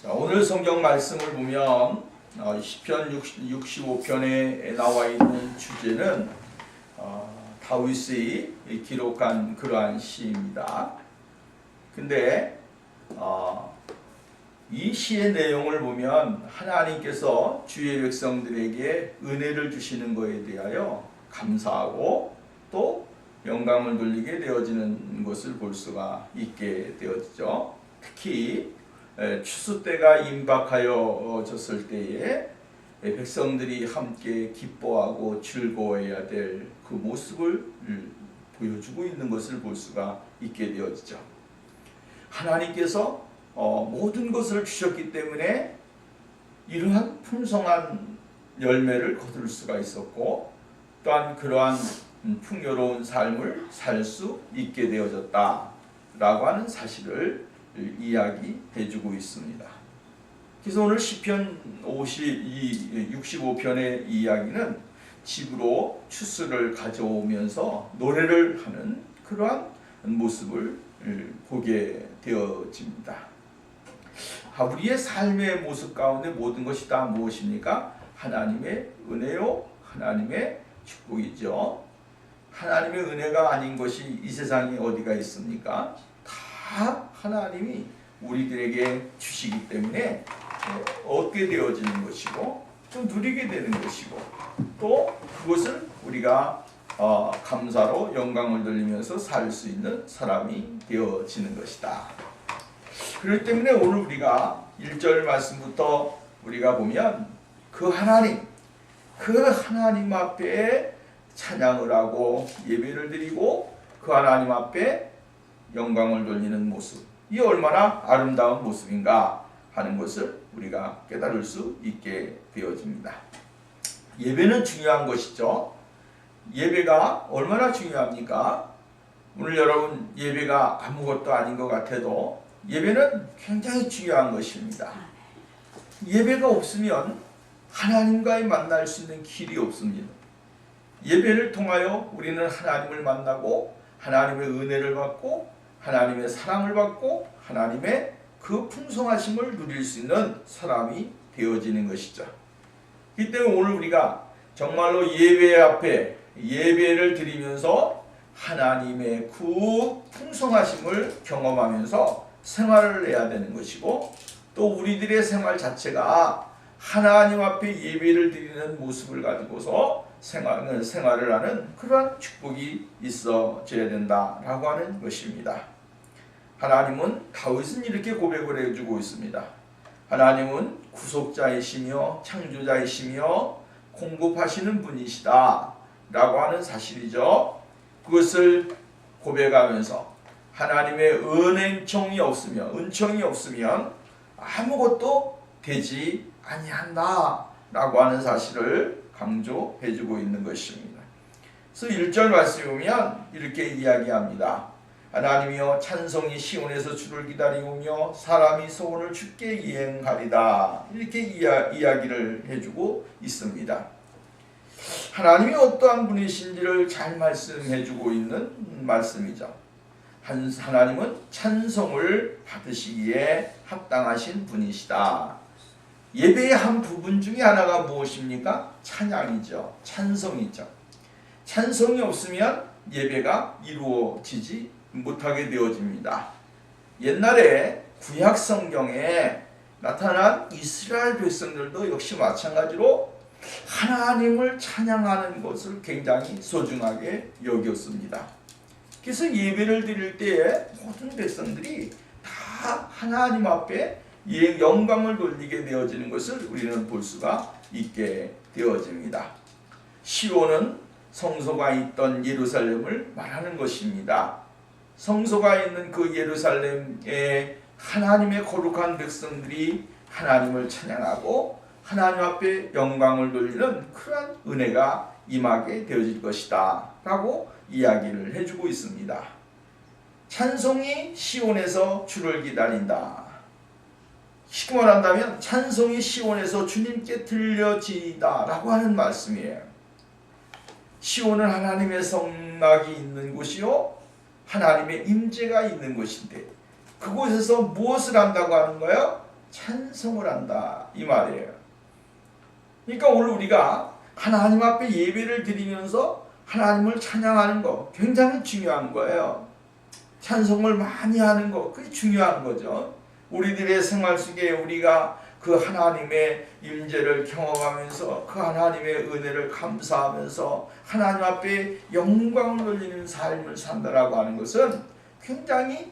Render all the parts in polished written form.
자, 오늘 성경 말씀을 보면 시편 65편에 나와 있는 주제는 다윗이 기록한 그러한 시입니다. 근데 이 시의 내용을 보면 하나님께서 주의 백성들에게 은혜를 주시는 것에 대하여 감사하고 또 영광을 돌리게 되어지는 것을 볼 수가 있게 되어지죠. 특히 추수 때가 임박하여졌을 때에 백성들이 함께 기뻐하고 즐거워해야 될 그 모습을 보여주고 있는 것을 볼 수가 있게 되어지죠. 하나님께서 모든 것을 주셨기 때문에 이러한 풍성한 열매를 거둘 수가 있었고 또한 그러한 풍요로운 삶을 살 수 있게 되어졌다라고 하는 사실을 이야기해주고 있습니다. 그래서 오늘 시편 65편의 이야기는 집으로 추수를 가져오면서 노래를 하는 그러한 모습을 보게 되어집니다. 우리의 삶의 모습 가운데 모든 것이 다 무엇입니까? 하나님의 은혜요, 하나님의 축복이죠. 하나님의 은혜가 아닌 것이 이 세상에 어디가 있습니까? 다 하나님이 우리들에게 주시기 때문에 얻게 되어지는 것이고 또 누리게 되는 것이고 또 그것을 우리가 감사로 영광을 돌리면서 살 수 있는 사람이 되어지는 것이다. 그렇기 때문에 오늘 우리가 1절 말씀부터 우리가 보면 그 하나님 앞에 찬양을 하고 예배를 드리고 그 하나님 앞에 영광을 돌리는 모습, 이 얼마나 아름다운 모습인가 하는 것을 우리가 깨달을 수 있게 되어집니다. 예배는 중요한 것이죠. 예배가 얼마나 중요합니까? 오늘 여러분 예배가 아무것도 아닌 것 같아도 예배는 굉장히 중요한 것입니다. 예배가 없으면 하나님과의 만날 수 있는 길이 없습니다. 예배를 통하여 우리는 하나님을 만나고 하나님의 은혜를 받고 하나님의 사랑을 받고 하나님의 그 풍성하심을 누릴 수 있는 사람이 되어지는 것이죠. 이 때문에 오늘 우리가 정말로 예배 앞에 예배를 드리면서 하나님의 그 풍성하심을 경험하면서 생활을 해야 되는 것이고 또 우리들의 생활 자체가 하나님 앞에 예배를 드리는 모습을 가지고서 생활을 하는 그러한 축복이 있어져야 된다라고 하는 것입니다. 하나님은 다윗은 이렇게 고백을 해주고 있습니다. 하나님은 구속자이시며 창조자이시며 공급하시는 분이시다 라고 하는 사실이죠. 그것을 고백하면서 하나님의 은총이 없으면 아무것도 되지 아니한다 라고 하는 사실을 강조해주고 있는 것입니다. 그래서 1절 말씀에 보면 이렇게 이야기합니다. 하나님이여 찬송이 시온에서 주를 기다리오며 사람이 소원을 주께 이행하리다. 이렇게 이야기를 해주고 있습니다. 하나님이 어떠한 분이신지를 잘 말씀해주고 있는 말씀이죠. 하나님은 찬송을 받으시기에 합당하신 분이시다. 예배의 한 부분 중에 하나가 무엇입니까? 찬양이죠. 찬송이죠. 찬송이 없으면 예배가 이루어지지 못하게 되어집니다. 옛날에 구약 성경에 나타난 이스라엘 백성들도 역시 마찬가지로 하나님을 찬양하는 것을 굉장히 소중하게 여겼습니다. 그래서 예배를 드릴 때에 모든 백성들이 다 하나님 앞에 영광을 돌리게 되어지는 것을 우리는 볼 수가 있게 되어집니다. 시온은 성소가 있던 예루살렘을 말하는 것입니다. 성소가 있는 그 예루살렘에 하나님의 거룩한 백성들이 하나님을 찬양하고 하나님 앞에 영광을 돌리는 그러한 은혜가 임하게 되어질 것이다 라고 이야기를 해주고 있습니다. 찬송이 시온에서 주를 기다린다. 쉽게 말한다면 찬송이 시온에서 주님께 들려지다 라고 하는 말씀이에요. 시온은 하나님의 성막이 있는 곳이요 하나님의 임재가 있는 곳인데 그곳에서 무엇을 한다고 하는 거예요? 찬송을 한다 이 말이에요. 그러니까 오늘 우리가 하나님 앞에 예배를 드리면서 하나님을 찬양하는 거 굉장히 중요한 거예요. 찬송을 많이 하는 거 그게 중요한 거죠. 우리들의 생활 속에 우리가 그 하나님의 임재를 경험하면서 그 하나님의 은혜를 감사하면서 하나님 앞에 영광을 돌리는 삶을 산다라고 하는 것은 굉장히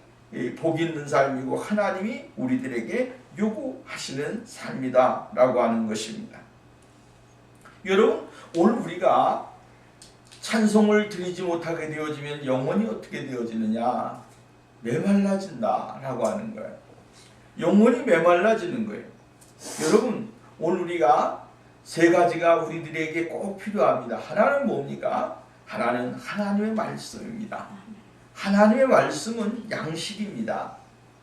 복 있는 삶이고 하나님이 우리들에게 요구하시는 삶이다 라고 하는 것입니다. 여러분 오늘 우리가 찬송을 드리지 못하게 되어지면 영혼이 어떻게 되어지느냐? 메말라진다 라고 하는 거예요. 영혼이 메말라지는 거예요. 여러분 오늘 우리가 세 가지가 우리들에게 꼭 필요합니다. 하나는 뭡니까? 하나는 하나님의 말씀입니다. 하나님의 말씀은 양식입니다.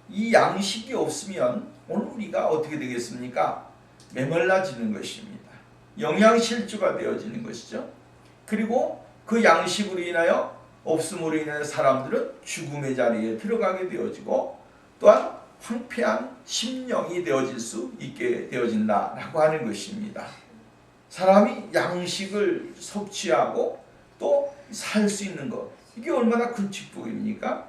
이 양식이 없으면 오늘 우리가 어떻게 되겠습니까? 메말라지는 것입니다. 영양실조가 되어지는 것이죠. 그리고 그 양식으로 인하여 없음으로 인하여 사람들은 죽음의 자리에 들어가게 되어지고 또한 황폐한 심령이 되어질 수 있게 되어진다라고 하는 것입니다. 사람이 양식을 섭취하고 또 살 수 있는 것 이게 얼마나 큰 축복입니까?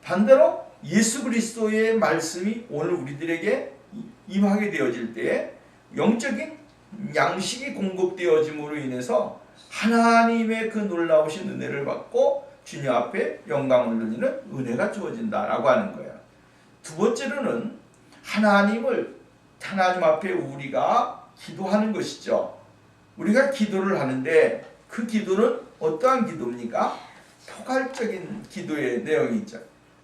반대로 예수 그리스도의 말씀이 오늘 우리들에게 임하게 되어질 때에 영적인 양식이 공급되어짐으로 인해서 하나님의 그 놀라우신 은혜를 받고 주님 앞에 영광을 돌리는 은혜가 주어진다라고 하는 거예요. 두 번째로는 하나님 앞에 우리가 기도하는 것이죠. 우리가 기도를 하는데 그 기도는 어떠한 기도입니까? 포괄적인 기도의 내용이죠.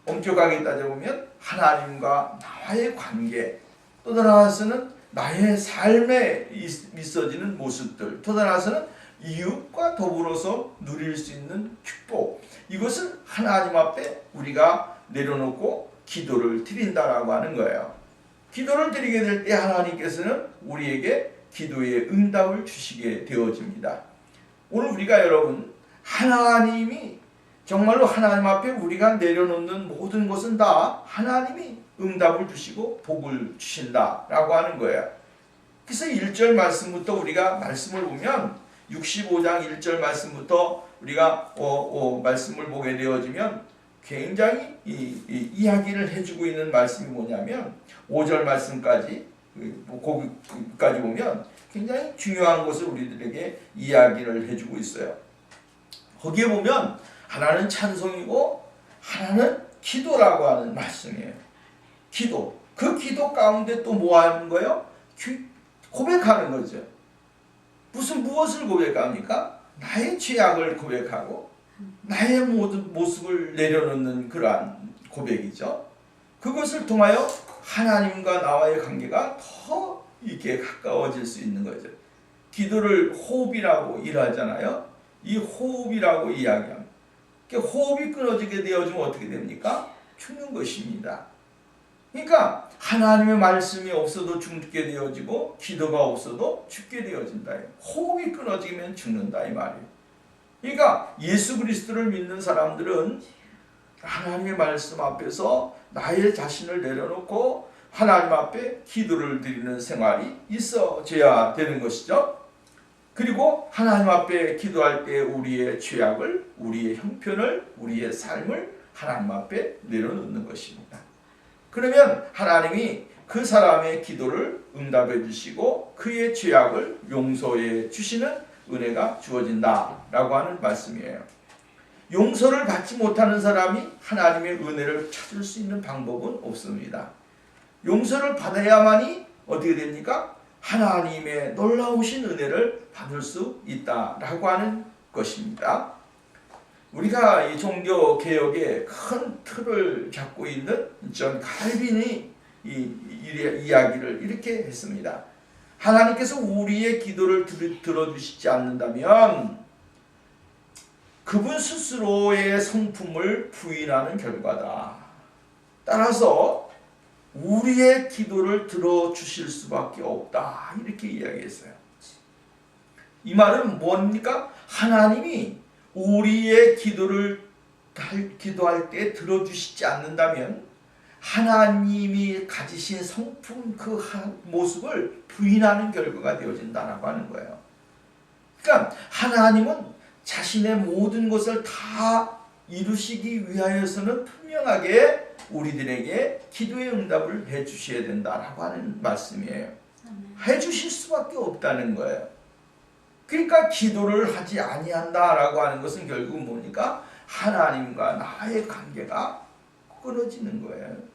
엄격하게 따져보면 하나님과 나와의 관계, 또 나아가서는 나의 삶에 있어지는 모습들, 또 나아가서는 이웃과 더불어서 누릴 수 있는 축복, 이것을 하나님 앞에 우리가 내려놓고 기도를 드린다라고 하는 거예요. 기도를 드리게 될 때 하나님께서는 우리에게 기도의 응답을 주시게 되어집니다. 오늘 우리가 여러분 하나님이 정말로 하나님 앞에 우리가 내려놓는 모든 것은 다 하나님이 응답을 주시고 복을 주신다라고 하는 거예요. 그래서 1절 말씀부터 우리가 말씀을 보면 65장 1절 말씀부터 우리가 말씀을 보게 되어지면 굉장히 이야기를 해주고 있는 말씀이 뭐냐면 5절 말씀까지 거기까지 보면 굉장히 중요한 것을 우리들에게 이야기를 해주고 있어요. 거기에 보면 하나는 찬송이고 하나는 기도라고 하는 말씀이에요. 기도. 그 기도 가운데 또 뭐 하는 거예요? 고백하는 거죠. 무엇을 고백합니까? 나의 죄악을 고백하고 나의 모든 모습을 내려놓는 그러한 고백이죠. 그것을 통하여 하나님과 나와의 관계가 더 이렇게 가까워질 수 있는 거죠. 기도를 호흡이라고 일하잖아요. 이 호흡이라고 이야기합니다. 호흡이 끊어지게 되어지면 어떻게 됩니까? 죽는 것입니다. 그러니까 하나님의 말씀이 없어도 죽게 되어지고 기도가 없어도 죽게 되어진다. 호흡이 끊어지면 죽는다 이 말이에요. 그러니까 예수 그리스도를 믿는 사람들은 하나님의 말씀 앞에서 나의 자신을 내려놓고 하나님 앞에 기도를 드리는 생활이 있어져야 되는 것이죠. 그리고 하나님 앞에 기도할 때 우리의 죄악을, 우리의 형편을, 우리의 삶을 하나님 앞에 내려놓는 것입니다. 그러면 하나님이 그 사람의 기도를 응답해 주시고 그의 죄악을 용서해 주시는 은혜가 주어진다라고 하는 말씀이에요. 용서를 받지 못하는 사람이 하나님의 은혜를 찾을 수 있는 방법은 없습니다. 용서를 받아야만이 어떻게 됩니까? 하나님의 놀라우신 은혜를 받을 수 있다라고 하는 것입니다. 우리가 이 종교 개혁의 큰 틀을 잡고 있는 존 칼빈이 이 이야기를 이렇게 했습니다. 하나님께서 우리의 기도를 들어주시지 않는다면 그분 스스로의 성품을 부인하는 결과다. 따라서 우리의 기도를 들어주실 수밖에 없다. 이렇게 이야기했어요. 이 말은 뭡니까? 하나님이 우리의 기도할 때 들어주시지 않는다면 하나님이 가지신 성품 그 모습을 부인하는 결과가 되어진다라고 하는 거예요. 그러니까 하나님은 자신의 모든 것을 다 이루시기 위하여서는 분명하게 우리들에게 기도의 응답을 해주셔야 된다라고 하는 말씀이에요. 해주실 수밖에 없다는 거예요. 그러니까 기도를 하지 아니한다라고 하는 것은 결국 뭡니까? 하나님과 나의 관계가 끊어지는 거예요.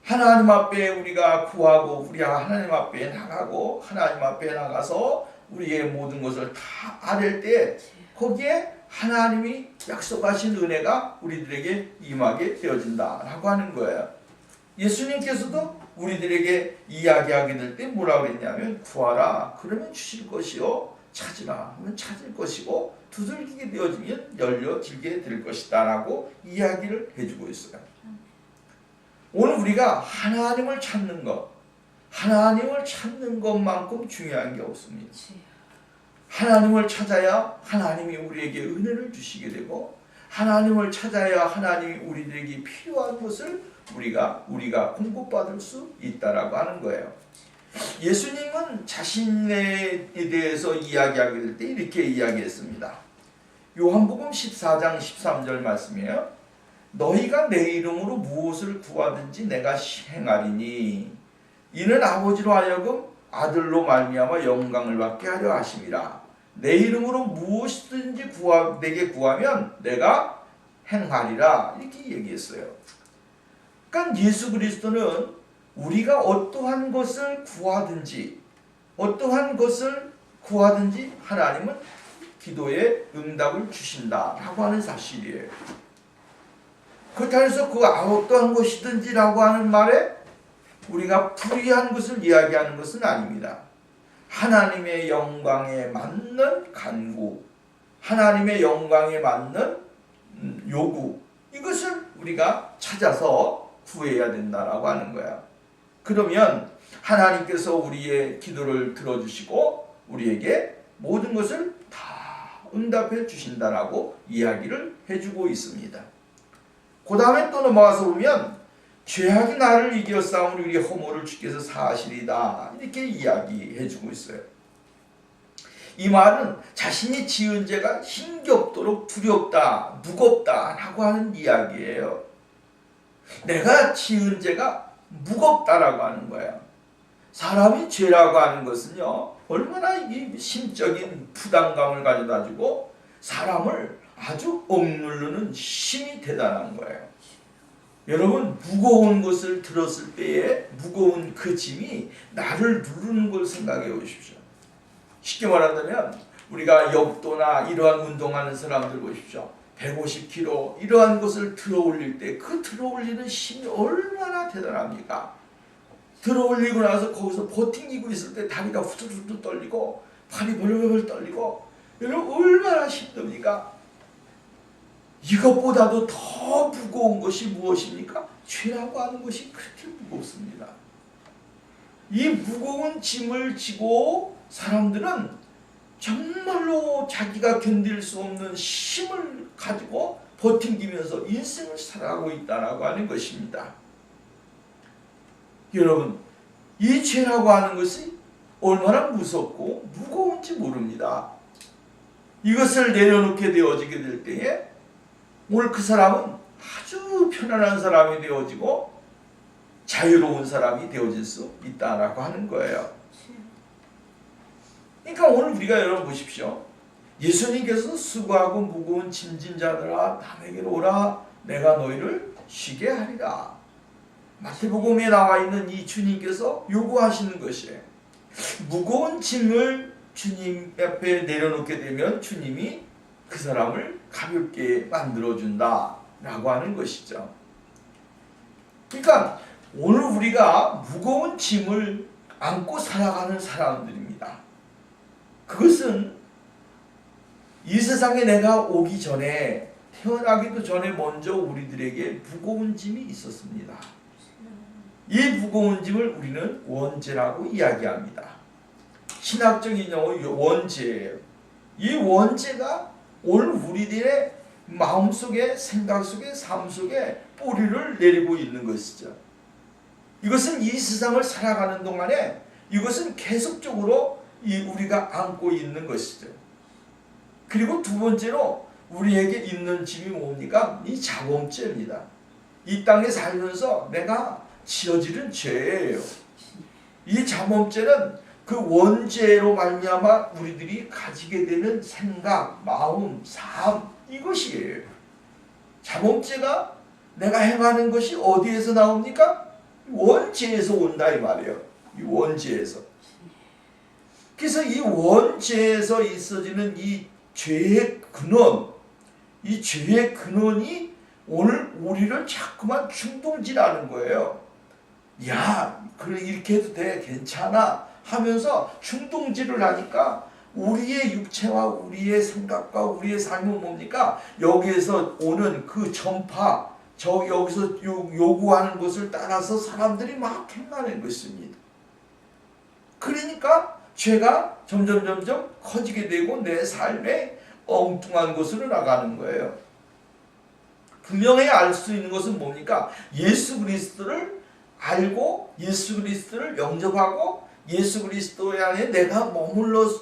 하나님 앞에 우리가 구하고 우리가 하나님 앞에 나가고 하나님 앞에 나가서 우리의 모든 것을 다 아랠 때 거기에 하나님이 약속하신 은혜가 우리들에게 임하게 되어진다라고 하는 거예요. 예수님께서도 우리들에게 이야기하게 될 때 뭐라고 그랬냐면 구하라 그러면 주실 것이요 찾으라 하면 찾을 것이고 두들기게 되어지면 열려지게 될 것이다 라고 이야기를 해주고 있어요. 오늘 우리가 하나님을 찾는 것, 하나님을 찾는 것만큼 중요한 게 없습니다. 하나님을 찾아야 하나님이 우리에게 은혜를 주시게 되고 하나님을 찾아야 하나님이 우리들에게 필요한 것을 우리가 공급받을 수 있다라고 하는 거예요. 예수님은 자신에 대해서 이야기하게 될 때 이렇게 이야기했습니다. 요한복음 14장 13절 말씀이에요. 너희가 내 이름으로 무엇을 구하든지 내가 행하리니 이는 아버지로 하여금 아들로 말미암아 영광을 받게 하려 하심이라. 내 이름으로 무엇이든지 내게 구하면 내가 행하리라 이렇게 얘기했어요. 그러니까 예수 그리스도는 우리가 어떠한 것을 구하든지 하나님은 기도에 응답을 주신다라고 하는 사실이에요. 그렇다고 해서 그 어떠한 것이든지라고 하는 말에 우리가 불의한 것을 이야기하는 것은 아닙니다. 하나님의 영광에 맞는 간구, 하나님의 영광에 맞는 요구, 이것을 우리가 찾아서 구해야 된다라고 하는 거야. 그러면 하나님께서 우리의 기도를 들어주시고 우리에게 모든 것을 다 응답해 주신다라고 이야기를 해주고 있습니다. 그 다음에 또 넘어가서 보면 죄악이 나를 이겨싸우니 우리 허물을 주께서 사하시리다 이렇게 이야기해주고 있어요. 이 말은 자신이 지은 죄가 힘겹도록 두렵다, 무겁다 라고 하는 이야기예요. 내가 지은 죄가 무겁다라고 하는 거예요. 사람이 죄라고 하는 것은요 얼마나 이 심적인 부담감을 가져다주고 사람을 아주 억누르는 힘이 대단한 거예요. 여러분 무거운 것을 들었을 때에 무거운 그 짐이 나를 누르는 걸 생각해 보십시오. 쉽게 말한다면 우리가 역도나 이러한 운동하는 사람들 보십시오. 150kg 이러한 것을 들어 올릴 때 그 들어 올리는 힘이 얼마나 대단합니까? 들어 올리고 나서 거기서 버팅기고 있을 때 다리가 후들후들 떨리고 팔이 벌벌 떨리고 여러분 얼마나 힘듭니까? 이것보다도 더 무거운 것이 무엇입니까? 죄라고 하는 것이 그렇게 무겁습니다. 이 무거운 짐을 지고 사람들은 정말로 자기가 견딜 수 없는 힘을 가지고 버팅기면서 인생을 살아가고 있다라고 하는 것입니다. 여러분, 이 죄라고 하는 것이 얼마나 무섭고 무거운지 모릅니다. 이것을 내려놓게 되어지게 될 때에 오늘 그 사람은 아주 편안한 사람이 되어지고 자유로운 사람이 되어질 수 있다라고 하는 거예요. 그러니까 오늘 우리가 여러분 보십시오. 예수님께서 수고하고 무거운 짐진 자들아 남에게로 오라 내가 너희를 쉬게 하리라. 마태복음에 나와 있는 이 주님께서 요구하시는 것이에요. 무거운 짐을 주님 앞에 내려놓게 되면 주님이 그 사람을 가볍게 만들어준다 라고 하는 것이죠. 그러니까 오늘 우리가 무거운 짐을 안고 살아가는 사람들입니다. 그것은 이 세상에 내가 오기 전에 태어나기도 전에 먼저 우리들에게 무거운 짐이 있었습니다. 이 무거운 짐을 우리는 원죄라고 이야기합니다. 신학적인 용어 원죄예요. 이 원죄가 오늘 우리들의 마음속에, 생각 속에, 삶 속에 뿌리를 내리고 있는 것이죠. 이것은 이 세상을 살아가는 동안에 이것은 계속적으로 우리가 안고 있는 것이죠. 그리고 두 번째로 우리에게 있는 짐이 뭡니까? 이 자범죄입니다. 이 땅에 살면서 내가 지어지는 죄예요. 이 자범죄는 그 원죄로 말미암아 우리들이 가지게 되는 생각, 마음, 삶, 이것이에요. 자범죄가 내가 행하는 것이 어디에서 나옵니까? 원죄에서 온다 이 말이에요. 이 원죄에서. 그래서 이 원죄에서 있어지는 이 죄의 근원, 이 죄의 근원이 오늘 우리를 자꾸만 충동질하는 거예요. 야, 그래 이렇게 해도 돼, 괜찮아 하면서 충동질을 하니까 우리의 육체와 우리의 생각과 우리의 삶은 뭡니까? 여기에서 오는 그 전파, 여기서 요구하는 것을 따라서 사람들이 막 행하는 것입니다. 그러니까 죄가 점점 커지게 되고 내 삶에 엉뚱한 곳으로 나가는 거예요. 분명히 알 수 있는 것은 뭡니까? 예수 그리스도를 알고 예수 그리스도를 영접하고 예수 그리스도 안에 내가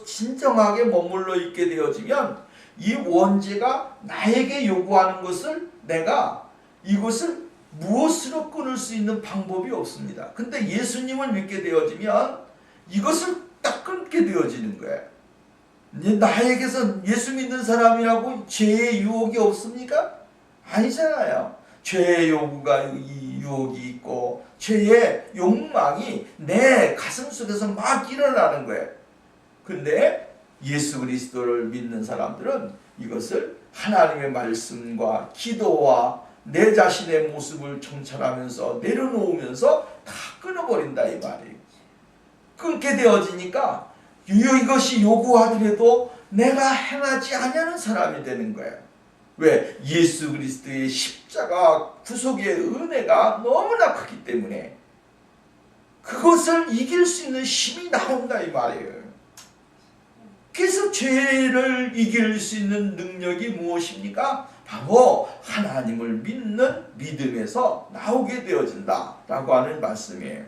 진정하게 머물러 있게 되어지면 이 원죄가 나에게 요구하는 것을 내가 이것을 무엇으로 끊을 수 있는 방법이 없습니다. 근데 예수님을 믿게 되어지면 이것을 딱 끊게 되어지는 거예요. 나에게서 예수 믿는 사람이라고 죄의 유혹이 없습니까? 아니잖아요. 죄의 유혹이 있고 죄의 욕망이 내 가슴 속에서 막 일어나는 거예요. 근데 예수 그리스도를 믿는 사람들은 이것을 하나님의 말씀과 기도와 내 자신의 모습을 정찰하면서 내려놓으면서 다 끊어버린다 이 말이에요. 끊게 되어지니까 이것이 요구하더라도 내가 행하지 않냐는 사람이 되는 거예요. 왜? 예수 그리스도의 십자가 구속의 은혜가 너무나 크기 때문에 그것을 이길 수 있는 힘이 나온다 이 말이에요. 그래서 죄를 이길 수 있는 능력이 무엇입니까? 바로 하나님을 믿는 믿음에서 나오게 되어진다 라고 하는 말씀이에요.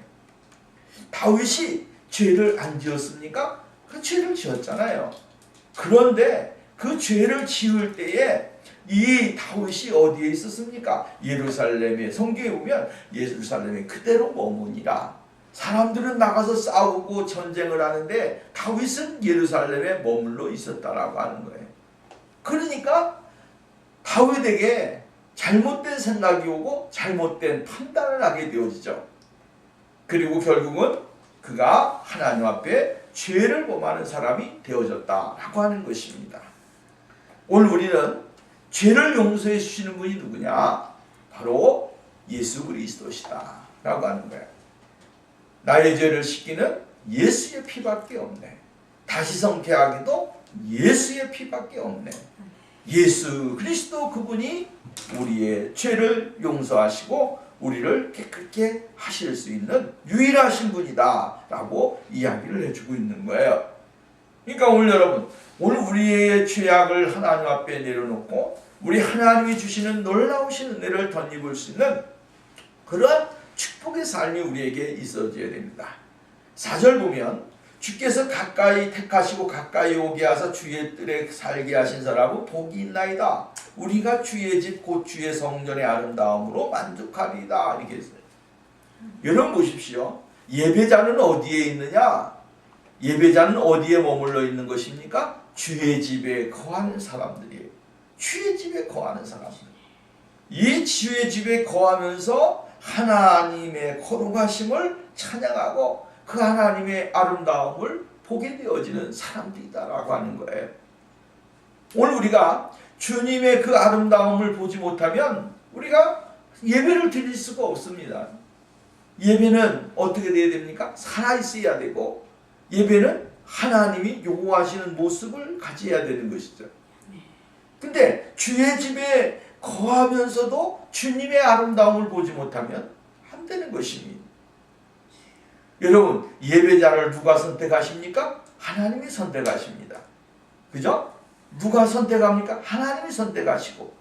다윗이 죄를 안 지었습니까? 그 죄를 지었잖아요. 그런데 그 죄를 지을 때에 이 다윗이 어디에 있었습니까? 예루살렘에, 성경에 보면 예루살렘에 그대로 머무니라. 사람들은 나가서 싸우고 전쟁을 하는데 다윗은 예루살렘에 머물러 있었다라고 하는 거예요. 그러니까 다윗에게 잘못된 생각이 오고 잘못된 판단을 하게 되어지죠. 그리고 결국은 그가 하나님 앞에 죄를 범하는 사람이 되어졌다라고 하는 것입니다. 오늘 우리는 죄를 용서해 주시는 분이 누구냐? 바로 예수 그리스도시다 라고 하는 거예요. 나의 죄를 씻기는 예수의 피밖에 없네. 다시 성케하기도 예수의 피밖에 없네. 예수 그리스도 그분이 우리의 죄를 용서하시고 우리를 깨끗게 하실 수 있는 유일하신 분이다 라고 이야기를 해주고 있는 거예요. 그러니까 오늘 여러분, 오늘 우리의 죄악을 하나님 앞에 내려놓고 우리 하나님이 주시는 놀라우신 은혜를 덧입을 수 있는 그런 축복의 삶이 우리에게 있어져야 됩니다. 4절 보면 주께서 가까이 택하시고 가까이 오게 하사 주의 뜰에 살게 하신 사람은 복이 있나이다. 우리가 주의 집 곧 주의 성전의 아름다움으로 만족하리이다. 이렇게 했어요. 여러분 보십시오. 예배자는 어디에 있느냐? 예배자는 어디에 머물러 있는 것입니까? 주의 집에 거하는 사람들이에요. 주의 집에 거하는 사람들. 이 주의 집에 거하면서 하나님의 거룩하심을 찬양하고 그 하나님의 아름다움을 보게 되어지는 사람들이다라고 하는 거예요. 오늘 우리가 주님의 그 아름다움을 보지 못하면 우리가 예배를 드릴 수가 없습니다. 예배는 어떻게 돼야 됩니까? 살아있어야 되고 예배는 하나님이 요구하시는 모습을 가져야 되는 것이죠. 근데 주의 집에 거하면서도 주님의 아름다움을 보지 못하면 안 되는 것입니다. 여러분, 예배자를 누가 선택하십니까? 하나님이 선택하십니다. 그죠? 누가 선택합니까? 하나님이 선택하시고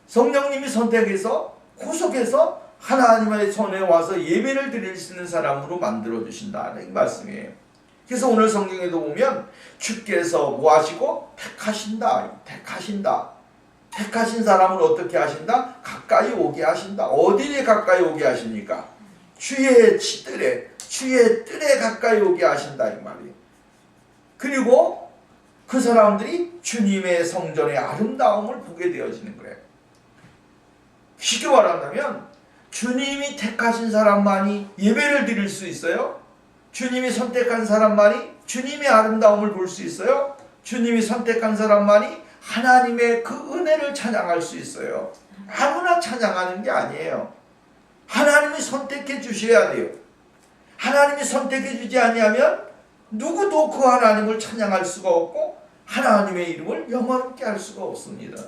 성령님이 선택해서 구속해서 하나님의 손에 와서 예배를 드릴 수 있는 사람으로 만들어 주신다는 말씀이에요. 그래서 오늘 성경에도 보면 주께서 뭐 하시고 택하신다. 택하신 사람을 어떻게 하신다? 가까이 오게 하신다. 어디에 가까이 오게 하십니까? 주의 뜰에 가까이 오게 하신다 이 말이에요. 그리고 그 사람들이 주님의 성전의 아름다움을 보게 되어지는 거예요. 쉽게 말한다면 주님이 택하신 사람만이 예배를 드릴 수 있어요. 주님이 선택한 사람만이 주님의 아름다움을 볼 수 있어요. 주님이 선택한 사람만이 하나님의 그 은혜를 찬양할 수 있어요. 아무나 찬양하는 게 아니에요. 하나님이 선택해 주셔야 돼요. 하나님이 선택해 주지 아니하면 누구도 그 하나님을 찬양할 수가 없고 하나님의 이름을 영화롭게 할 수가 없습니다.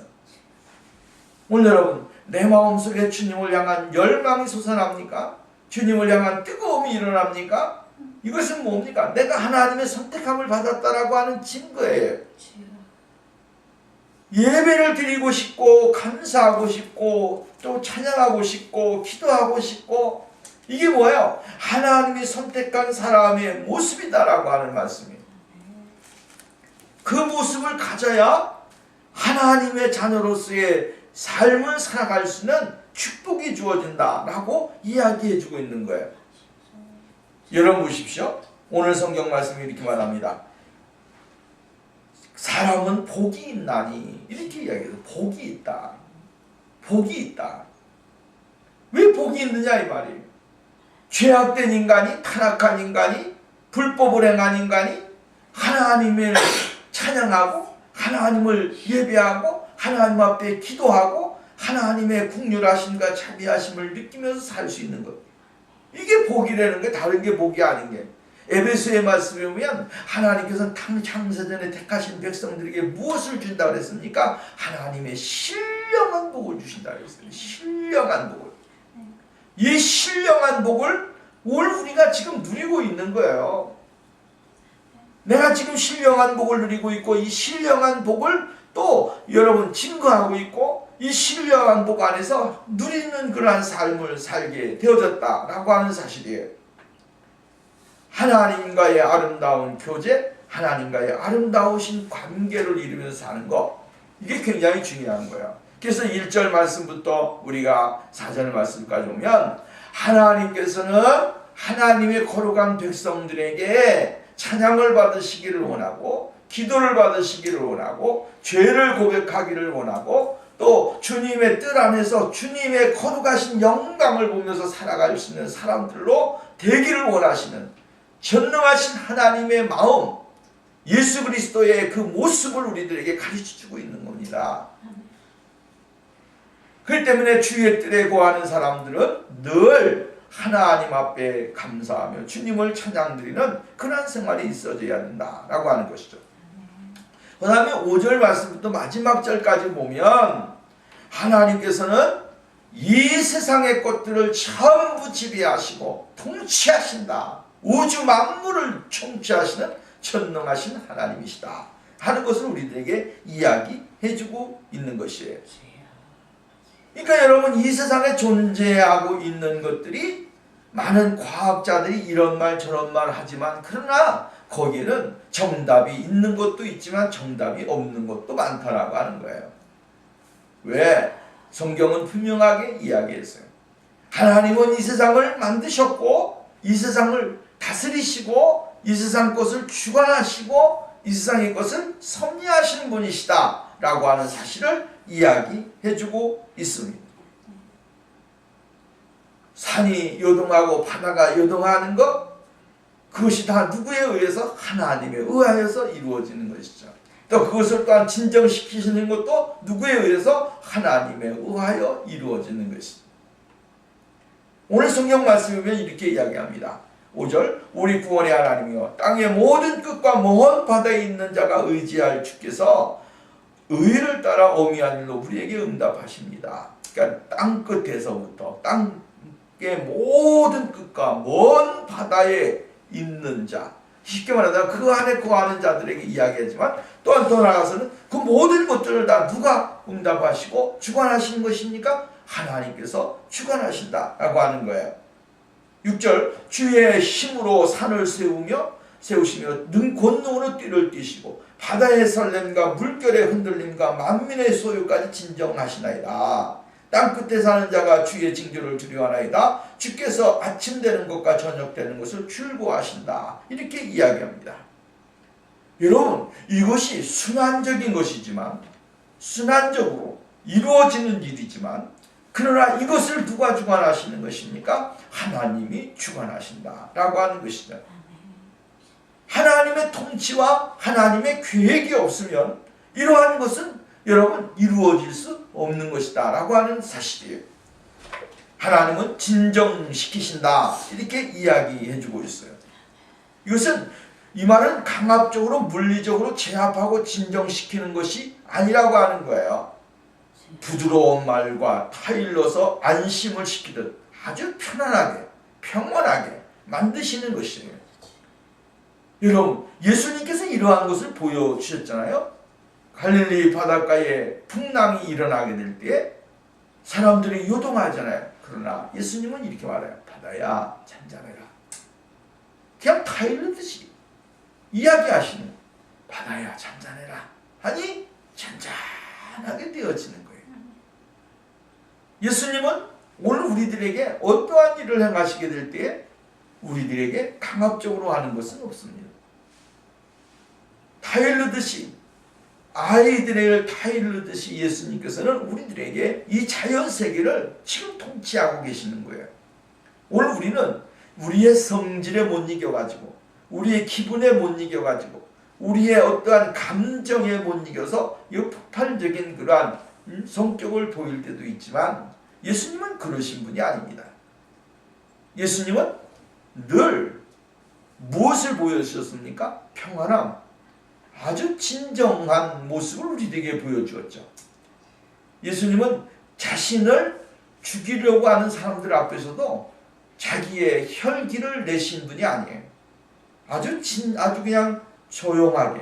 오늘 여러분, 내 마음속에 주님을 향한 열망이 솟아납니까? 주님을 향한 뜨거움이 일어납니까? 이것은 뭡니까? 내가 하나님의 선택함을 받았다라고 하는 증거예요. 예배를 드리고 싶고 감사하고 싶고 또 찬양하고 싶고 기도하고 싶고 이게 뭐예요? 하나님이 선택한 사람의 모습이다라고 하는 말씀이에요. 그 모습을 가져야 하나님의 자녀로서의 삶을 살아갈 수 있는 축복이 주어진다라고 이야기해주고 있는 거예요. 여러분 보십시오. 오늘 성경 말씀이 이렇게 말합니다. 사람은 복이 있나니 이렇게 이야기해요. 복이 있다. 복이 있다. 왜 복이 있느냐 이 말이에요. 죄악된 인간이, 타락한 인간이, 불법을 행한 인간이 하나님을 찬양하고 하나님을 예배하고 하나님 앞에 기도하고 하나님의 국률하심과 자비하심을 느끼면서 살 수 있는 것. 이게 복이라는 게 다른 게 복이 아닌 게. 에베소의 말씀에 보면 하나님께서는 창세전에 택하신 백성들에게 무엇을 준다고 그랬습니까? 하나님의 신령한 복을 주신다고 그랬어요. 신령한 복을. 이 신령한 복을 오늘 우리가 지금 누리고 있는 거예요. 내가 지금 신령한 복을 누리고 있고 이 신령한 복을 또 여러분 증거하고 있고 이 신령한 복 안에서 누리는 그러한 삶을 살게 되어졌다라고 하는 사실이에요. 하나님과의 아름다운 교제, 하나님과의 아름다우신 관계를 이루면서 사는 것, 이게 굉장히 중요한 거예요. 그래서 1절 말씀부터 우리가 4절 말씀까지 보면 하나님께서는 하나님의 거룩한 백성들에게 찬양을 받으시기를 원하고 기도를 받으시기를 원하고 죄를 고백하기를 원하고 또 주님의 뜻 안에서 주님의 거룩하신 영광을 보면서 살아갈 수 있는 사람들로 되기를 원하시는 전능하신 하나님의 마음, 예수 그리스도의 그 모습을 우리들에게 가르쳐주고 있는 겁니다. 그렇기 때문에 주의 뜻에 거하는 사람들은 늘 하나님 앞에 감사하며 주님을 찬양드리는 그런 생활이 있어져야 된다라고 하는 것이죠. 그 다음에 5절 말씀부터 마지막 절까지 보면 하나님께서는 이 세상의 것들을 전부 지배하시고 통치하신다. 우주 만물을 통치하시는 전능하신 하나님이시다 하는 것을 우리들에게 이야기해주고 있는 것이에요. 그러니까 여러분 이 세상에 존재하고 있는 것들이 많은 과학자들이 이런 말 저런 말 하지만 그러나 거기에는 정답이 있는 것도 있지만 정답이 없는 것도 많다라고 하는 거예요. 왜? 성경은 분명하게 이야기했어요. 하나님은 이 세상을 만드셨고 이 세상을 다스리시고 이 세상 것을 주관하시고 이 세상의 것을 섭리하시는 분이시다 라고 하는 사실을 이야기해주고 있습니다. 산이 요동하고 바다가 요동하는 것, 그것이 다 누구에 의해서? 하나님에 의하여서 이루어지는 것이죠. 또 그것을 또한 진정시키시는 것도 누구에 의해서? 하나님에 의하여 이루어지는 것입니다. 오늘 성경 말씀에 보면 이렇게 이야기합니다. 5절 우리 구원의 하나님이여 땅의 모든 끝과 먼 바다에 있는 자가 의지할 주께서 의를 따라 어미한 일로 우리에게 응답하십니다. 그러니까 땅 끝에서부터 땅의 모든 끝과 먼 바다에 있는 자, 쉽게 말하자면 그 안에 거하는 자들에게 이야기하지만 또한 더 나아가서는 그 모든 것들을 다 누가 응답하시고 주관하시는 것입니까? 하나님께서 주관하신다라고 하는 거예요. 6절 주의 힘으로 산을 세우시며 권능으로 띠를 띠시고 바다의 설렘과 물결의 흔들림과 만민의 소유까지 진정하시나이다. 땅끝에 사는 자가 주의 징조를 두려워하나이다. 주께서 아침 되는 것과 저녁 되는 것을 줄고하신다. 이렇게 이야기합니다. 여러분, 이것이 순환적인 것이지만, 순환적으로 이루어지는 일이지만, 그러나 이것을 누가 주관하시는 것입니까? 하나님이 주관하신다 라고 하는 것이죠. 하나님의 통치와 하나님의 계획이 없으면 이러한 것은 여러분 이루어질 수 없는 것이다 라고 하는 사실이에요. 하나님은 진정시키신다 이렇게 이야기해주고 있어요. 이것은 이 말은 강압적으로 물리적으로 제압하고 진정시키는 것이 아니라고 하는 거예요. 부드러운 말과 타일러서 안심을 시키듯 아주 편안하게 평온하게 만드시는 것이에요. 여러분, 예수님께서 이러한 것을 보여주셨잖아요. 갈릴리 바닷가에 풍랑이 일어나게 될 때 사람들이 요동하잖아요. 그러나 예수님은 이렇게 말해요. 바다야 잔잔해라. 그냥 타일르듯이 이야기하시는 바다야 잔잔해라 하니 잔잔하게 되어지는 거예요. 예수님은 오늘 우리들에게 어떠한 일을 행하시게 될 때에 우리들에게 강압적으로 하는 것은 없습니다. 타일르듯이 아이들을 타일르듯이 예수님께서는 우리들에게 이 자연세계를 지금 통치하고 계시는 거예요. 오늘 우리는 우리의 성질에 못 이겨가지고 우리의 기분에 못 이겨가지고 우리의 어떠한 감정에 못 이겨서 이 폭발적인 그러한 성격을 보일 때도 있지만 예수님은 그러신 분이 아닙니다. 예수님은 늘 무엇을 보여주셨습니까? 평안함, 아주 진정한 모습을 우리에게 보여주었죠. 예수님은 자신을 죽이려고 하는 사람들 앞에서도 자기의 혈기를 내신 분이 아니에요. 아주 그냥 조용하게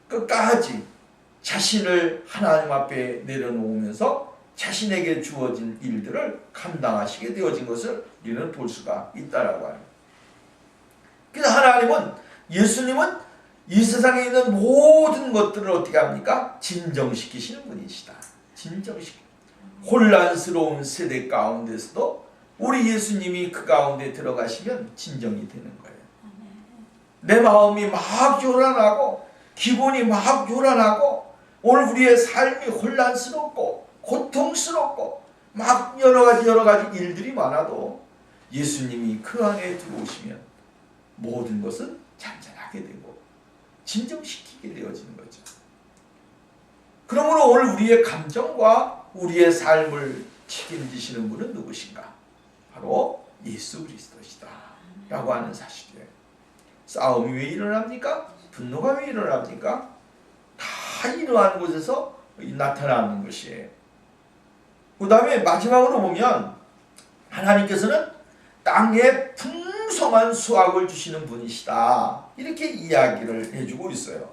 끝까지 자신을 하나님 앞에 내려놓으면서 자신에게 주어진 일들을 감당하시게 되어진 것을 우리는 볼 수가 있다라고 합니다. 그래서 예수님은 이 세상에 있는 모든 것들을 어떻게 합니까? 진정시키시는 분이시다. 혼란스러운 세대 가운데서도 우리 예수님이 그 가운데 들어가시면 진정이 되는 거예요. 내 마음이 막 요란하고 기분이 막 요란하고 오늘 우리의 삶이 혼란스럽고 고통스럽고 막 여러 가지 일들이 많아도 예수님이 그 안에 들어오시면 모든 것은 잔잔하게 되고 진정시키게 되어지는 거죠. 그러므로 오늘 우리의 감정과 우리의 삶을 책임지시는 분은 누구신가? 바로 예수 그리스도시다 라고 하는 사실이에요. 싸움이 왜 일어납니까? 분노가 왜 일어납니까? 다 이러한 곳에서 나타나는 것이에요. 그 다음에 마지막으로 보면 하나님께서는 땅에 풍성한 수확을 주시는 분이시다 이렇게 이야기를 해주고 있어요.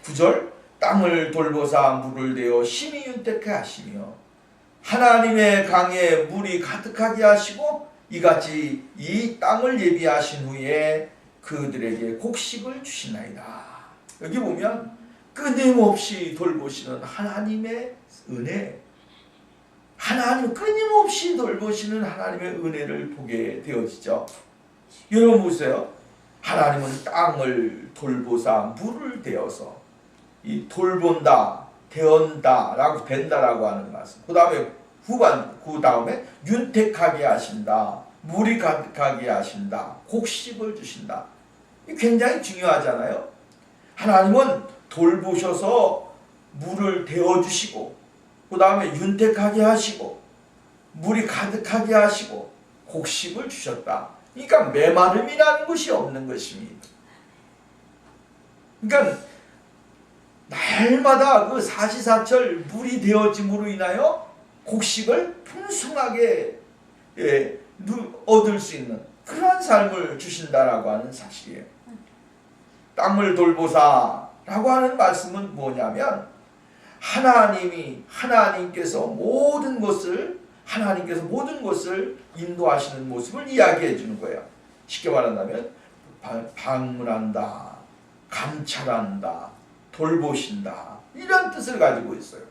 9절 땅을 돌보사 물을 대어 심히 윤택하게 하시며 하나님의 강에 물이 가득하게 하시고 이같이 이 땅을 예비하신 후에 그들에게 곡식을 주시나이다. 여기 보면 끊임없이 돌보시는 하나님의 은혜, 하나님 끊임없이 돌보시는 하나님의 은혜를 보게 되어지죠. 여러분 보세요. 하나님은 땅을 돌보사 물을 대어서 이 돌본다, 대언다라고 된다라고 하는 말씀. 그 다음에 윤택하게 하신다, 물이 가득하게 하신다, 곡식을 주신다. 이 굉장히 중요하잖아요. 하나님은 돌보셔서 물을 대어주시고 그 다음에 윤택하게 하시고 물이 가득하게 하시고 곡식을 주셨다. 그러니까 메마름이라는 것이 없는 것입니다. 그러니까 날마다 그 사시사철 물이 되어짐으로 인하여 곡식을 풍성하게 얻을 수 있는 그런 거룩한 삶을 주신다라고 하는 사실이에요. 땅을 돌보사라고 하는 말씀은 뭐냐면 하나님께서 모든 것을 인도하시는 모습을 이야기해 주는 거예요. 쉽게 말한다면 방문한다, 감찰한다, 돌보신다, 이런 뜻을 가지고 있어요.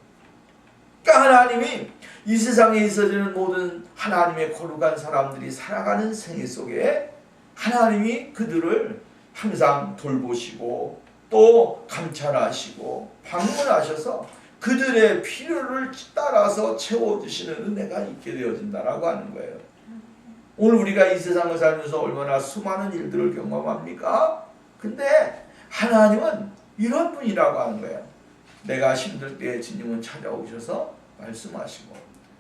그러니까 하나님이 이 세상에 있어지는 모든 하나님의 거룩한 사람들이 살아가는 생애 속에 하나님이 그들을 항상 돌보시고 또 감찰하시고 방문하셔서 그들의 필요를 따라서 채워주시는 은혜가 있게 되어진다라고 하는 거예요. 오늘 우리가 이 세상을 살면서 얼마나 수많은 일들을 경험합니까? 근데 하나님은 이런 분이라고 하는 거예요. 내가 힘들 때 주님은 찾아오셔서 말씀하시고,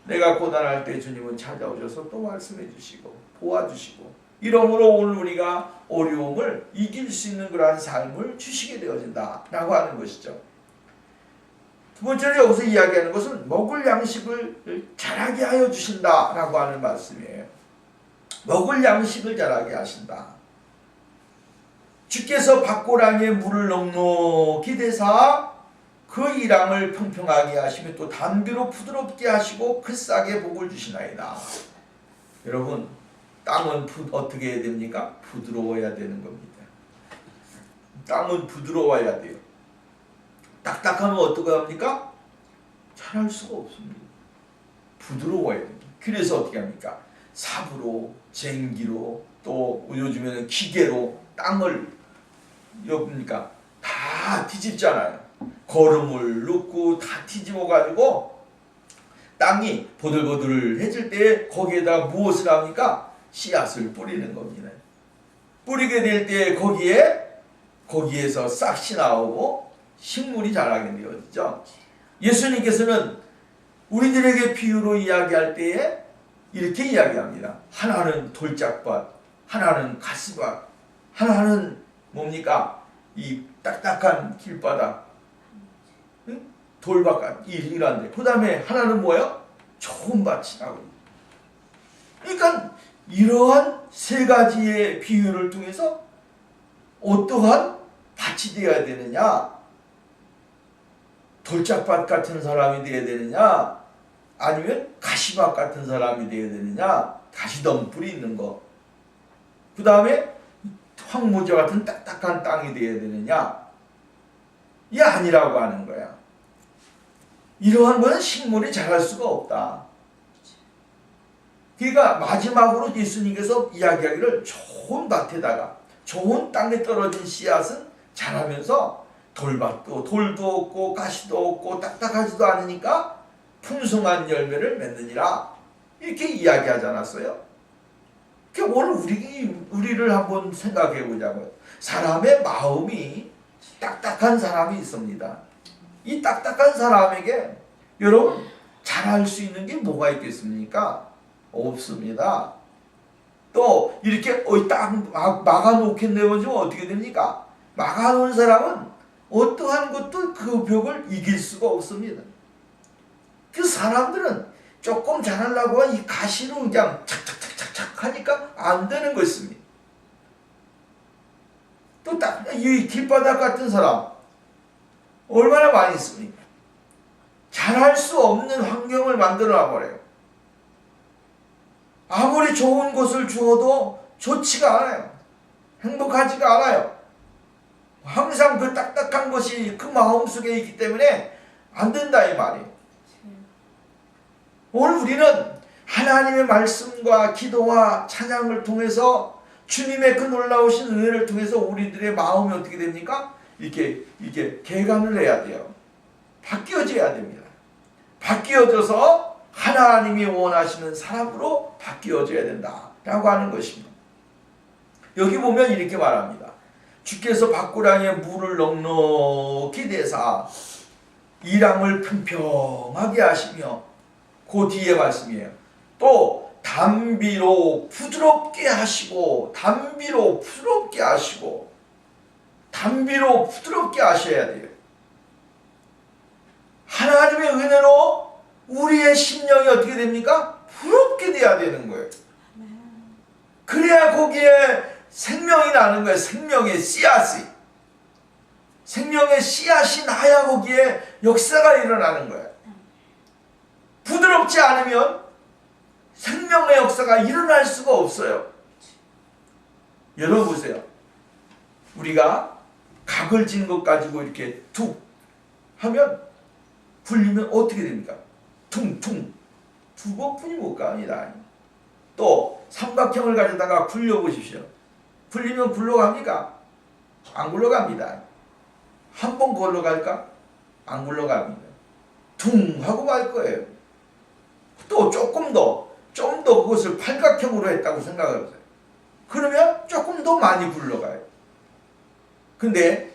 내가 고단할 때 주님은 찾아오셔서 또 말씀해 주시고 도와주시고, 이러므로 오늘 우리가 어려움을 이길 수 있는 그러한 삶을 주시게 되어진다라고 하는 것이죠. 두 번째로 여기서 이야기하는 것은 먹을 양식을 자라게 하여 주신다라고 하는 말씀이에요. 먹을 양식을 자라게 하신다. 주께서 밭고랑에 물을 넉넉히 대사 그 이랑을 평평하게 하시며 또 담비로 부드럽게 하시고 그 싹에 복을 주시나이다. 여러분, 땅은 어떻게 해야 됩니까? 부드러워야 되는 겁니다. 땅은 부드러워야 돼요. 딱딱하면 어떻게 합니까? 자랄 수가 없습니다. 부드러워야 됩니다. 그래서 어떻게 합니까? 삽으로, 쟁기로, 또 요즘에는 기계로 땅을 뭡니까? 다 뒤집잖아요. 거름을 넣고 다 뒤집어 가지고 땅이 보들보들해질 때 거기에다 무엇을 합니까? 씨앗을 뿌리는 겁니다. 뿌리게 될 때 거기에서 싹이 나오고 식물이 자라게 되어지죠. 예수님께서는 우리들에게 비유로 이야기할 때에 이렇게 이야기합니다. 하나는 돌짝밭, 하나는 가시밭, 하나는 뭡니까? 이 딱딱한 길바닥, 돌밭 이란데, 그 다음에 하나는 뭐예요? 좋은 밭이라고. 그러니까 이러한 세 가지의 비유를 통해서 어떠한 밭이 되어야 되느냐? 돌짝밭 같은 사람이 되어야 되느냐? 아니면 가시밭 같은 사람이 되어야 되느냐? 가시덤 뿌리 있는 거. 그 다음에 황무지 같은 딱딱한 땅이 되어야 되느냐? 이 아니라고 하는 거야. 이러한 것은 식물이 자랄 수가 없다. 그러니까 마지막으로 예수님께서 이야기하기를 좋은 밭에다가 좋은 땅에 떨어진 씨앗은 자라면서 돌밭도 돌도 없고 가시도 없고 딱딱하지도 않으니까 풍성한 열매를 맺느니라, 이렇게 이야기하지 않았어요? 그러니까 오늘 우리를 한번 생각해 보자고요. 사람의 마음이 딱딱한 사람이 있습니다. 이 딱딱한 사람에게 여러분 잘할 수 있는 게 뭐가 있겠습니까? 없습니다. 또 이렇게 딱 막아놓겠네요. 좀 어떻게 됩니까? 막아놓은 사람은 어떠한 것도 그 벽을 이길 수가 없습니다. 그 사람들은 조금 잘하려고 이 가시로 그냥 착착착착착 하니까 안 되는 것입니다. 또 딱 이 길바닥 같은 사람 얼마나 많이 있습니까? 잘할 수 없는 환경을 만들어 버려요. 아무리 좋은 것을 주어도 좋지가 않아요. 행복하지가 않아요. 항상 그 딱딱한 것이 그 마음속에 있기 때문에 안 된다 이 말이에요. 오늘 우리는 하나님의 말씀과 기도와 찬양을 통해서 주님의 그 놀라우신 은혜를 통해서 우리들의 마음이 어떻게 됩니까? 이렇게 개간을 해야 돼요. 바뀌어져야 됩니다. 바뀌어져서 하나님이 원하시는 사람으로 바뀌어져야 된다라고 하는 것입니다. 여기 보면 이렇게 말합니다. 주께서 밭고랑에 물을 넉넉히 대사 이랑을 평평하게 하시며, 그 뒤에 말씀이에요. 또 담비로 부드럽게 하시고, 담비로 부드럽게 하시고, 담비로 부드럽게 하셔야 돼요. 하나님의 은혜로 우리의 심령이 어떻게 됩니까? 부드럽게 돼야 되는 거예요. 그래야 거기에 생명이 나는 거예요. 생명의 씨앗이. 생명의 씨앗이 나야 거기에 역사가 일어나는 거예요. 부드럽지 않으면 생명의 역사가 일어날 수가 없어요. 여러분 보세요. 우리가 각을 진 것 가지고 이렇게 툭 하면 불리면 어떻게 됩니까? 퉁퉁 두 번뿐이 못 갑니다. 또 삼각형을 가져다가 굴려보십시오. 불리면 굴러갑니까? 안 굴러갑니다. 한 번 굴러갈까? 안 굴러갑니다. 퉁 하고 말 거예요. 또 조금 더, 좀 더 그것을 팔각형으로 했다고 생각해보세요. 그러면 조금 더 많이 굴러가요. 근데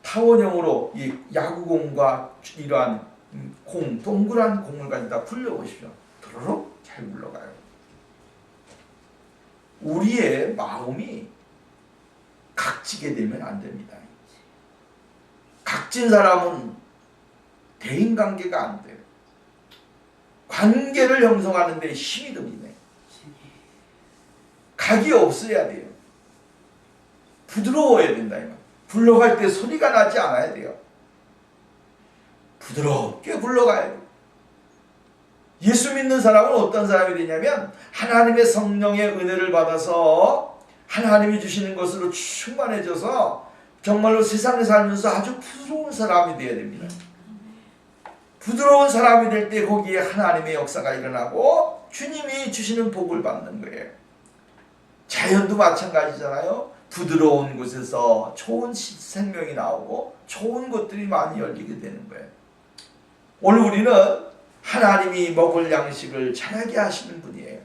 타원형으로 이 야구공과 이러한 공, 동그란 공을 가지다 굴려보십시오. 도로록 잘 굴러가요. 우리의 마음이 각지게 되면 안 됩니다. 각진 사람은 대인관계가 안 돼요. 관계를 형성하는 데 힘이 듭니다. 각이 없어야 돼요. 부드러워야 된다. 굴러갈 때 소리가 나지 않아야 돼요. 부드럽게 굴러가야 돼요. 예수 믿는 사람은 어떤 사람이 되냐면 하나님의 성령의 은혜를 받아서 하나님이 주시는 것으로 충만해져서 정말로 세상에 살면서 아주 부드러운 사람이 되어야 됩니다. 부드러운 사람이 될 때 거기에 하나님의 역사가 일어나고 주님이 주시는 복을 받는 거예요. 자연도 마찬가지잖아요. 부드러운 곳에서 좋은 생명이 나오고 좋은 것들이 많이 열리게 되는 거예요. 오늘 우리는 하나님이 먹을 양식을 자라게 하시는 분이에요.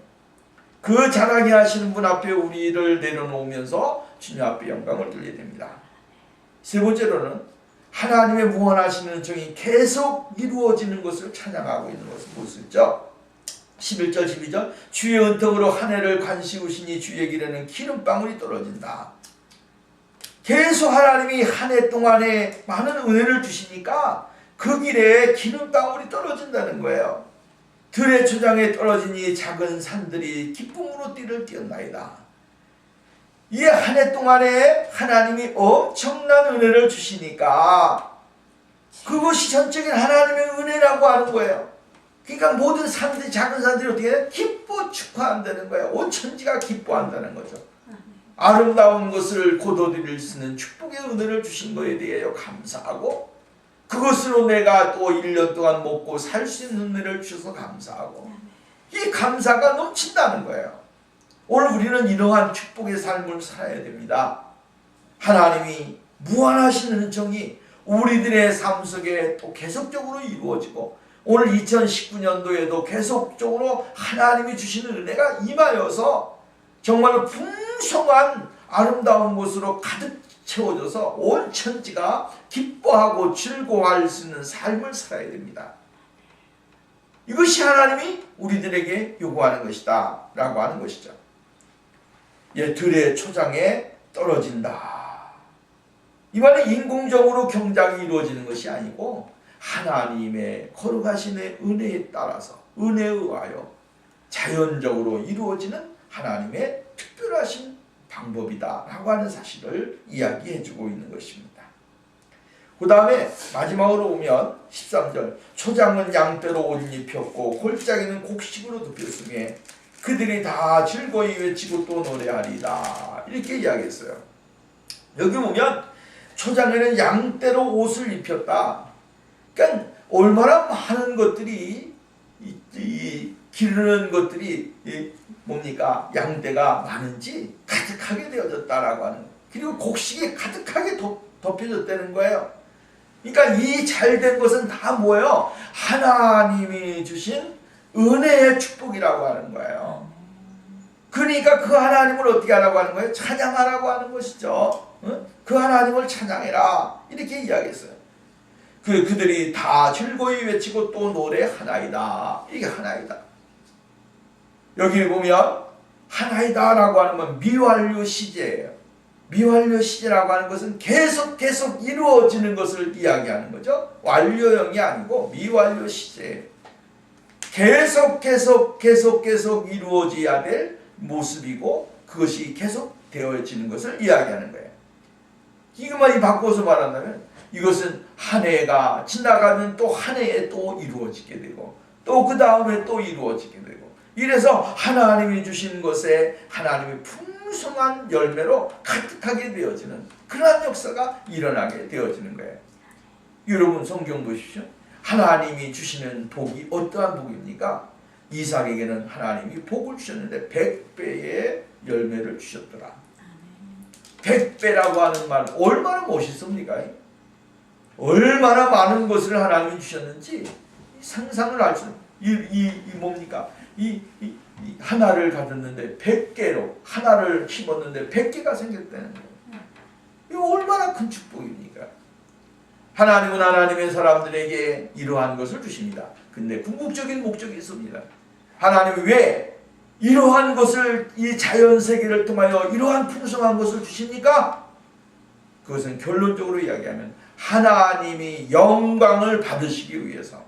그 자라게 하시는 분 앞에 우리를 내려놓으면서 주님 앞에 영광을 돌려야 됩니다. 세 번째로는 하나님의 무한하신 은총이 계속 이루어지는 것을 찬양하고 있는 것을 볼 수 있죠. 11절 12절 주의 은턱으로 한 해를 관시우시니 주의 길에는 기름방울이 떨어진다. 계속 하나님이 한 해 동안에 많은 은혜를 주시니까 그 길에 기름방울이 떨어진다는 거예요. 들의 초장에 떨어지니 작은 산들이 기쁨으로 띠를 띄었나이다. 이 한 해 동안에 하나님이 엄청난 은혜를 주시니까 그것이 전적인 하나님의 은혜라고 하는 거예요. 그러니까 모든 산들이, 작은 산들이 어떻게 해요? 기뻐 축하한다는 거예요. 온 천지가 기뻐한다는 거죠. 아름다운 것을 거둬들일 수 있는 축복의 은혜를 주신 것에 대하여 감사하고 그것으로 내가 또 1년 동안 먹고 살 수 있는 은혜를 주셔서 감사하고 이 감사가 넘친다는 거예요. 오늘 우리는 이러한 축복의 삶을 살아야 됩니다. 하나님이 무한하신 은총이 우리들의 삶 속에 또 계속적으로 이루어지고 오늘 2019년도에도 계속적으로 하나님이 주시는 은혜가 임하여서 정말로 풍성한 아름다운 곳으로 가득 채워져서 온 천지가 기뻐하고 즐거워할 수 있는 삶을 살아야 됩니다. 이것이 하나님이 우리들에게 요구하는 것이다 라고 하는 것이죠. 들의 초장에 떨어진다. 이 말은 인공적으로 경작이 이루어지는 것이 아니고 하나님의 거룩하신 은혜에 따라서 은혜에 의하여 자연적으로 이루어지는 하나님의 특별하신 방법이다 라고 하는 사실을 이야기해 주고 있는 것입니다. 그 다음에 마지막으로 오면 13절 초장은 양떼로 옷 입혔고 골짜기는 곡식으로 덮였으며 그들이 다 즐거이 외치고 또 노래하리다 이렇게 이야기했어요. 여기 보면 초장에는 양떼로 옷을 입혔다. 그러니까 얼마나 많은 것들이 기르는 것들이 뭡니까? 양떼가 많은지 가득하게 되어졌다라고 하는 거예요. 그리고 곡식이 가득하게 덮여졌다는 거예요. 그러니까 이 잘된 것은 다 뭐예요? 하나님이 주신 은혜의 축복이라고 하는 거예요. 그러니까 그 하나님을 어떻게 하라고 하는 거예요? 찬양하라고 하는 것이죠. 그 하나님을 찬양해라 이렇게 이야기했어요. 그들이 다 즐거이 외치고 또 노래하나이다. 이게 하나이다. 여기 보면 하나이다 라고 하는 건 미완료 시제예요. 미완료 시제라고 하는 것은 계속 이루어지는 것을 이야기하는 거죠. 완료형이 아니고 미완료 시제예요. 계속 이루어져야 될 모습이고 그것이 계속 되어지는 것을 이야기하는 거예요. 이것만 바꿔서 말한다면 이것은 한 해가 지나가면 또 한 해에 또 이루어지게 되고 또 그 다음에 또 이루어지게 되고 이래서 하나님이 주신 것에 하나님의 풍성한 열매로 가득하게 되어지는 그러한 역사가 일어나게 되어지는 거예요. 여러분 성경 보십시오. 하나님이 주시는 복이 어떠한 복입니까? 이삭에게는 하나님이 복을 주셨는데 100배의 열매를 주셨더라. 100배라고 하는 말 얼마나 멋있습니까? 얼마나 많은 것을 하나님이 주셨는지 상상을 할 수 없어요. 이 뭡니까? 이 하나를 가졌는데 100개로 하나를 심었는데 100개가 생겼다는 거예요. 이거 얼마나 큰 축복입니까? 하나님은 하나님의 사람들에게 이러한 것을 주십니다. 근데 궁극적인 목적이 있습니다. 하나님이 왜 이러한 것을 이 자연 세계를 통하여 이러한 풍성한 것을 주십니까? 그것은 결론적으로 이야기하면 하나님이 영광을 받으시기 위해서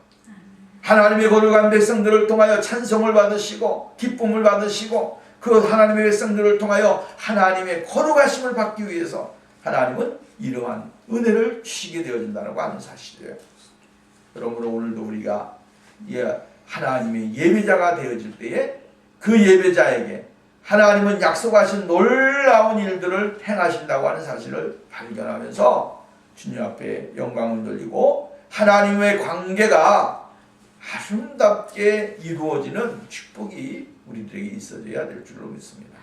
하나님의 거룩한 백성들을 통하여 찬송을 받으시고 기쁨을 받으시고 그 하나님의 백성들을 통하여 하나님의 거룩하심을 받기 위해서 하나님은 이러한 은혜를 주시게 되어진다고 하는 사실이에요. 그러므로 오늘도 우리가 하나님의 예배자가 되어질 때에 그 예배자에게 하나님은 약속하신 놀라운 일들을 행하신다고 하는 사실을 발견하면서 주님 앞에 영광을 돌리고 하나님의 관계가 아름답게 이루어지는 축복이 우리들에게 있어져야 될 줄로 믿습니다.